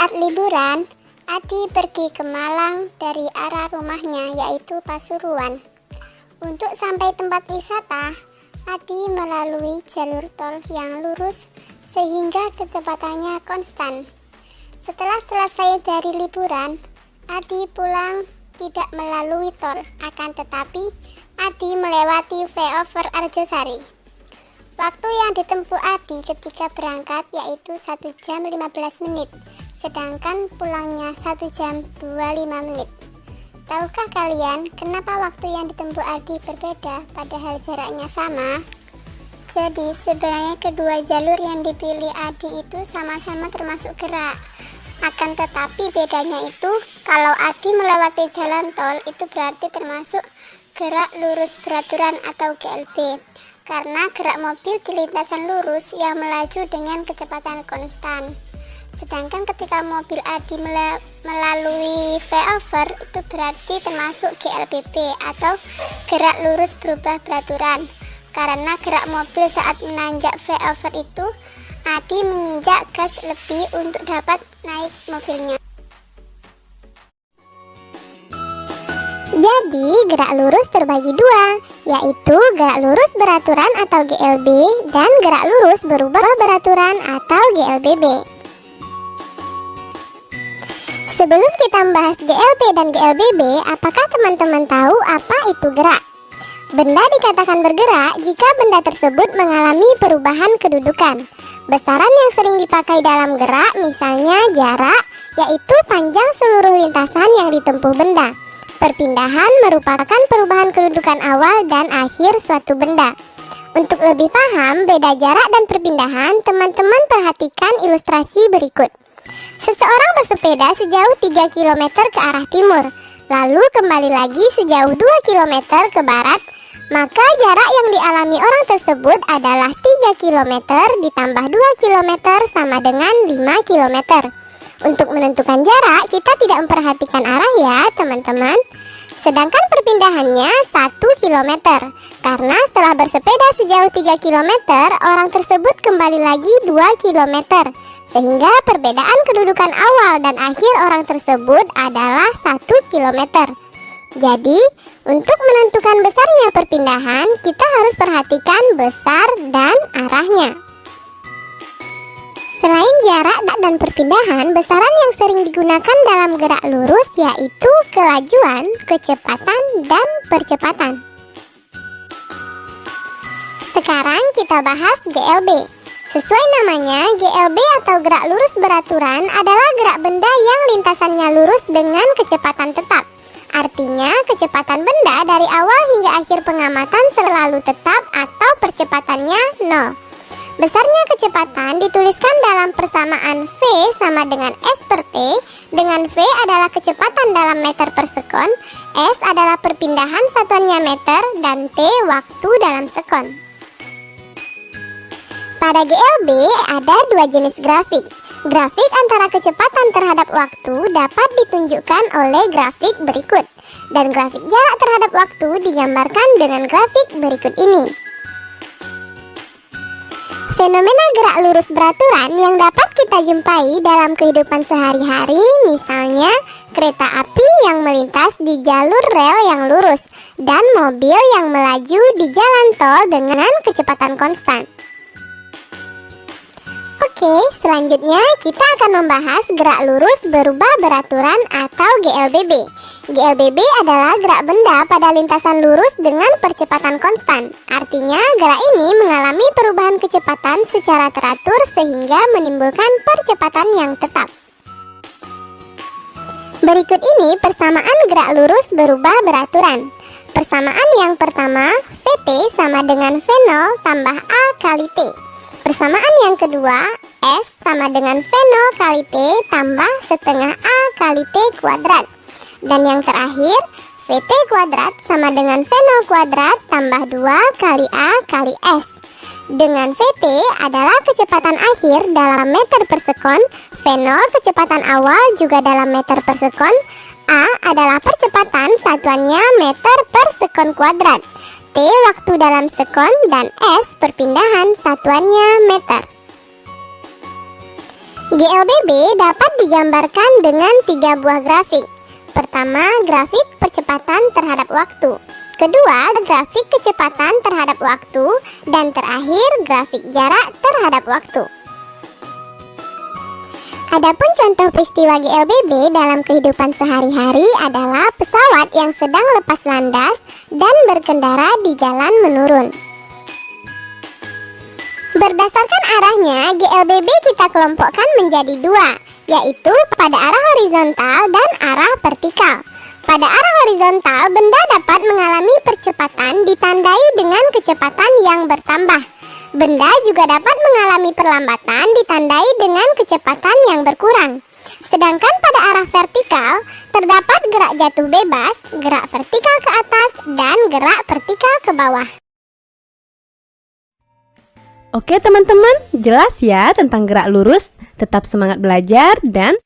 Saat liburan, Adi pergi ke Malang dari arah rumahnya yaitu Pasuruan. Untuk sampai tempat wisata, Adi melalui jalur tol yang lurus sehingga kecepatannya konstan. Setelah selesai dari liburan, Adi pulang tidak melalui tol, akan tetapi Adi melewati flyover Arjosari. Waktu yang ditempuh Adi ketika berangkat yaitu 1 jam 15 menit, sedangkan pulangnya 1 jam 25 menit. Tahukah kalian kenapa waktu yang ditempuh Adi berbeda padahal jaraknya sama? Jadi sebenarnya kedua jalur yang dipilih Adi itu sama-sama termasuk gerak. Akan tetapi bedanya itu kalau Adi melewati jalan tol itu berarti termasuk gerak lurus beraturan atau GLB. Karena gerak mobil di lintasan lurus yang melaju dengan kecepatan konstan. Sedangkan ketika mobil Adi melalui flyover itu berarti termasuk GLBB atau gerak lurus berubah beraturan. Karena gerak mobil saat menanjak flyover itu Adi menginjak gas lebih untuk dapat naik mobilnya. Jadi gerak lurus terbagi dua, yaitu gerak lurus beraturan atau GLB dan gerak lurus berubah beraturan atau GLBB. Sebelum kita membahas GLB dan GLBB, apakah teman-teman tahu apa itu gerak? Benda dikatakan bergerak jika benda tersebut mengalami perubahan kedudukan. Besaran yang sering dipakai dalam gerak misalnya jarak, yaitu panjang seluruh lintasan yang ditempuh benda. Perpindahan merupakan perubahan kedudukan awal dan akhir suatu benda. Untuk lebih paham beda jarak dan perpindahan, teman-teman perhatikan ilustrasi berikut. Seseorang bersepeda sejauh 3 km ke arah timur, lalu kembali lagi sejauh 2 km ke barat. Maka jarak yang dialami orang tersebut adalah 3 km ditambah 2 km sama dengan 5 km. Untuk menentukan jarak, kita tidak memperhatikan arah ya teman-teman. Sedangkan perpindahannya 1 km. Karena setelah bersepeda sejauh 3 km, orang tersebut kembali lagi 2 km. Sehingga perbedaan kedudukan awal dan akhir orang tersebut adalah 1 km. Jadi, untuk menentukan besarnya perpindahan, kita harus perhatikan besar dan arahnya. Selain jarak dan perpindahan, besaran yang sering digunakan dalam gerak lurus yaitu kelajuan, kecepatan, dan percepatan. Sekarang kita bahas GLB. Sesuai namanya, GLB atau gerak lurus beraturan adalah gerak benda yang lintasannya lurus dengan kecepatan tetap. Artinya, kecepatan benda dari awal hingga akhir pengamatan selalu tetap atau percepatannya 0. Besarnya kecepatan dituliskan dalam persamaan V sama dengan S per T, dengan V adalah kecepatan dalam meter per sekon, S adalah perpindahan satuannya meter, dan T waktu dalam sekon. Pada GLB ada dua jenis grafik. Grafik antara kecepatan terhadap waktu dapat ditunjukkan oleh grafik berikut, dan grafik jarak terhadap waktu digambarkan dengan grafik berikut ini. Fenomena gerak lurus beraturan yang dapat kita jumpai dalam kehidupan sehari-hari, misalnya kereta api yang melintas di jalur rel yang lurus dan mobil yang melaju di jalan tol dengan kecepatan konstan. Oke, selanjutnya kita akan membahas gerak lurus berubah beraturan atau GLBB. GLBB adalah gerak benda pada lintasan lurus dengan percepatan konstan. Artinya, gerak ini mengalami perubahan kecepatan secara teratur sehingga menimbulkan percepatan yang tetap. Berikut ini persamaan gerak lurus berubah beraturan. Persamaan yang pertama, VT sama dengan V0 tambah A kali T. Persamaan yang kedua, S sama dengan V0 kali T tambah setengah A kali T kuadrat. Dan yang terakhir, VT kuadrat sama dengan V0 kuadrat tambah 2 kali A kali S. Dengan VT adalah kecepatan akhir dalam meter per sekon, V0 kecepatan awal juga dalam meter per sekon, A adalah percepatan satuannya meter per sekon kuadrat, T waktu dalam sekon, dan S perpindahan satuannya meter. GLBB dapat digambarkan dengan 3 buah grafik. Pertama, grafik percepatan terhadap waktu. Kedua, grafik kecepatan terhadap waktu. Dan terakhir, grafik jarak terhadap waktu. Adapun contoh peristiwa GLBB dalam kehidupan sehari-hari adalah pesawat yang sedang lepas landas dan berkendara di jalan menurun. Berdasarkan arahnya, GLBB kita kelompokkan menjadi 2, yaitu pada arah horizontal dan arah vertikal. Pada arah horizontal, benda dapat mengalami percepatan ditandai dengan kecepatan yang bertambah. Benda juga dapat mengalami perlambatan ditandai dengan kecepatan yang berkurang. Sedangkan pada arah vertikal, terdapat gerak jatuh bebas, gerak vertikal ke atas, dan gerak vertikal ke bawah. Oke teman-teman, jelas ya tentang gerak lurus. Tetap semangat belajar dan